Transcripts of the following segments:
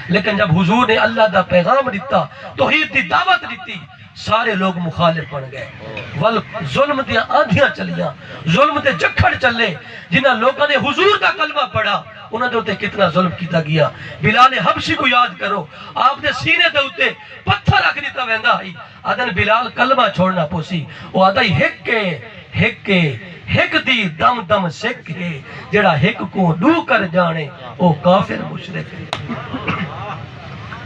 لیکن جب حضور نے اللہ دا پیغام دیتا، توحید دی دعوت دیتی، سارے لوگ مخالف بن گئے۔ ظلم دیا آندھیاں چلیاں، ظلم دے جکھڑ چلے، جنہاں لوگوں نے حضور دا کلمہ پڑھا انہوں نے ہوتے کتنا ظلم کیتا گیا۔ بلال حبشی کو یاد کرو، آپ نے سینے دے ہوتے پتھر رکھ دیتا ویندہ ہی، آدھن بلال کلمہ چھوڑنا پوسی، وہ آدھا ہی ہک دی دم دم سکھ ہے، جڑا ہک کو ڈو کر جانے او کافر مشرک ہے۔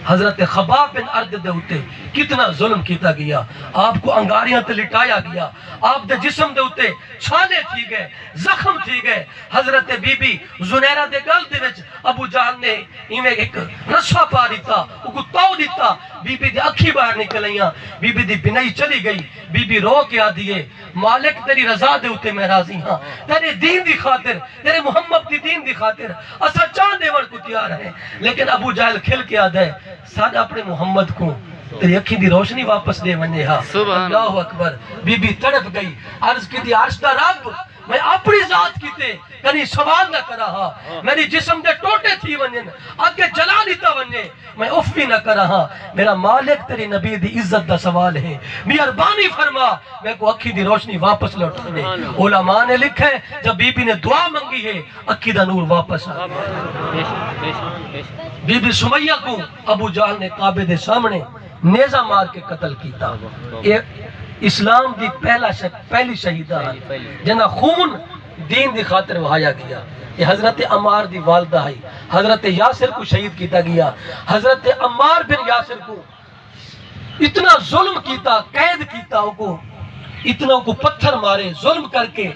حضرت خباب بن ارد دے ہوتے کتنا ظلم کیتا گیا، آپ کو انگاریاں تے لٹایا گیا، آپ دے جسم دے ہوتے چھالے تھی گئے، زخم تھی گئے۔ حضرت بی بی زنیرہ دے گل دے وچ ابو جہل نے ایویں ایک رسوا پا دیتا، او کو تاؤ دیتا، بی بی دے اکھی باہر نکلیاں، بی بی دی بنائی چلی گئی، بی بی رو کے آدھیے مالک تیری رضا دے ہوتے میں راضی ہاں، تیرے دین دی خاطر، تیرے محمد دی دین دی خاطر اسا چاند دیوڑ کو تیار ہے۔ لیکن ابو جہل کھل کے آدھے ساڑھ اپنے محمد کو تیری اکھی دی روشنی واپس دے ونجے ہاں۔ اللہ اکبر، بی بی تڑپ گئی، عرض کی دی عرش دا رب میں اپنی ذات کیتے کنی سوال نہ کرا ہاں، میری جسم دے ٹوٹے تھی ونجن آگے جلا لیتا ونجے میں افی نہ کرا ہاں، میرا مالک تیری نبی دی عزت دا سوال ہے، مہربانی فرما میں کو اکھی دی روشنی واپس لوٹنے۔ علماء نے لکھے جب بی بی نے دعا منگی ہے اکھی دا نور واپس آ بی بی سمیہ کو ابو جہل نے کعبے دے سامنے نیزہ مار کے قتل کیتا۔ اسلام دی پہلی شہیدہ جنہ خون دین دی خاطر وہایا گیا۔ یہ حضرت عمار دی والدہ ہے، حضرت یاسر کو شہید کیتا گیا۔ حضرت عمار بن یاسر کو اتنا ظلم کیتا، قید کیتا، اتنا کو پتھر مارے ظلم کر کے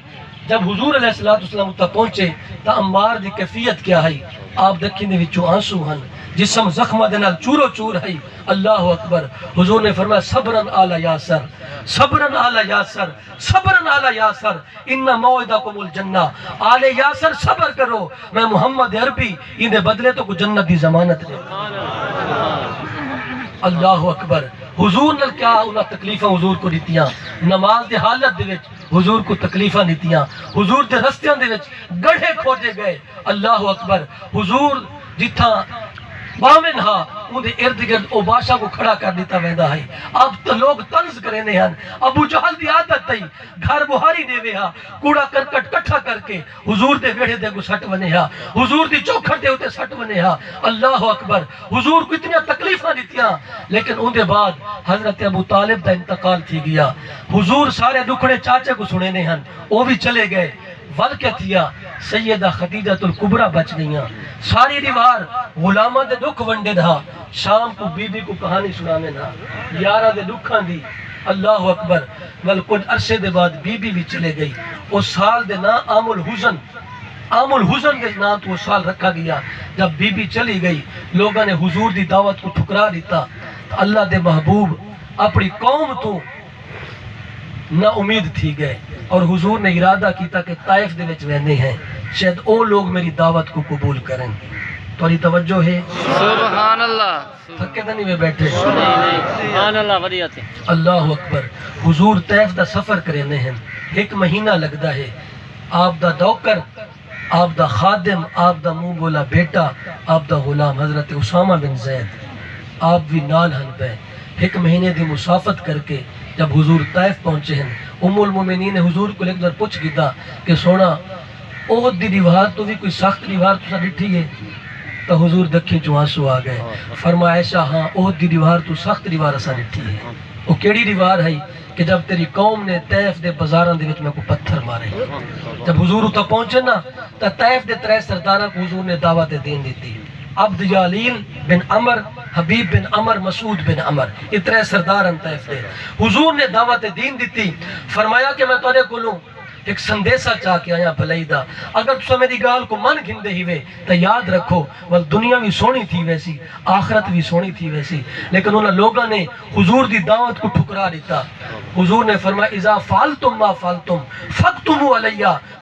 جب حضور علیہ السلام تک پہنچے تا عمار دی کیفیت کیا ہے؟ آپ دیکھیں دے وچوں آنسو ہن، جسم زخمہ دے نال چورو چور ہے۔ اللہ اکبر، حضور نے فرمایا صبرن آل یاسر، صبرن آل یاسر، صبرن آل یاسر، ان موعدکم الجنہ۔ آل یاسر صبر کرو، میں محمد عربی ان دے بدلے تو کو جنت دی ضمانت دے۔ اللہ اکبر، حضور نے کیا انہاں تکلیفاں حضور کو دیتیاں، نماز دے حالت دے وچ حضور کو تکلیفاں دیتیاں، حضور دے رستیاں دے وچ گڑھے کھوجے گئے۔ اللہ اکبر، حضور جتھا باوین ہاں ان دے ارد گرد او بادشاہ کو کھڑا کر دیتا ویندہ ہے۔ اب تو لوگ طنز کرنے ہیں، ابو جہل دی عادت تھی گھر بہاری دے وے ہاں کوڑا کرکٹ کٹھا کر کے حضور دے ویڑے دے کو سٹ ونے ہاں، حضور دی چوکھٹ دے ہوتے سٹ ونے ہاں۔ اللہ اکبر، حضور کو اتنی تکلیفاں دیتیاں، لیکن ان دے بعد حضرت ابو طالب دا انتقال تھی گیا۔ حضور سارے دکھڑے چاچے کو سنے نے ہیں، وہ بھی چلے گئے۔ ول کیا تھیا سیدہ خدیجۃ الکبریٰ بچ گئیاں۔ ساری دیوار غلامہ دے دکھ ونڈے دھا، شام کو بی بی کو کہانی سنانے دھا، یارہ دے دکھاں دی۔ اللہ اکبر، ول کچھ عرصے دے بعد بی بی بھی چلے گئی۔ اس سال دے نا عام الحزن دے نا تو وہ سال رکھا گیا۔ جب بی بی چلی گئی لوگوں نے حضور دی دعوت کو ٹھکرا دیتا، اللہ دے محبوب اپنی قوم تو نا امید تھی گئے، اور حضور نے ارادہ کیتا کہ طائف دے وچ ویندے ہیں شاید او لوگ میری دعوت کو قبول کریں۔ توری توجہ ہے؟ سبحان اللہ، تھکے تو نہیں بیٹھے؟ سبحان اللہ، ودیعت۔ اللہ اکبر، حضور طائف دا سفر کرنے ہیں، ایک مہینہ لگدا ہے۔ آپ دا دوکر، آپ دا خادم، آپ دا منہ بولا بیٹا، آپ دا غلام حضرت اسامہ بن زید آپ بھی نال ہن پہ ایک مہینے دی مسافت کر کے جب حضور طائف پہنچے ہیں، ام المومنین نے حضور کو ایک در پوچھ کیتا کہ سونا احد دی دیوار تو بھی کوئی سخت دیوار تو سا ڈٹھی ہے؟ تو حضور دکھیں چو آنسو آ گئے، فرمایا ایسا ہاں احد دی دیوار تو سخت دیوار اسا ڈٹھی ہے۔ وہ کیڑی دیوار ہے کہ جب تیری قوم نے طائف دے بازاراں دے وچ میں کو پتھر مارے۔ جب حضور اتھا پہنچے نا تو طائف دے 3 سرداراں کو حضور نے دعوت دین دیتی، عبد جلیل بن عمر، حبیب بن عمر، مسعود بن عمر، یہ 3 سردار ہیں طائف دے۔ حضور نے دعوت دین دیتی، فرمایا کہ میں تورے کو لوں ایک سندیسہ چاہ کے آیا بھلائی دا، اگر تسا میری گال کو من گھندے ہی وے تو یاد رکھو ول دنیا بھی سونی تھی ویسی، آخرت بھی سونی تھی ویسی۔ لیکن انہاں لوگوں نے حضور دی دعوت کو ٹھکرا دیتا۔ حضور نے فرمایا اذا فعلتم ما فعلتم فاکتموا علیہ،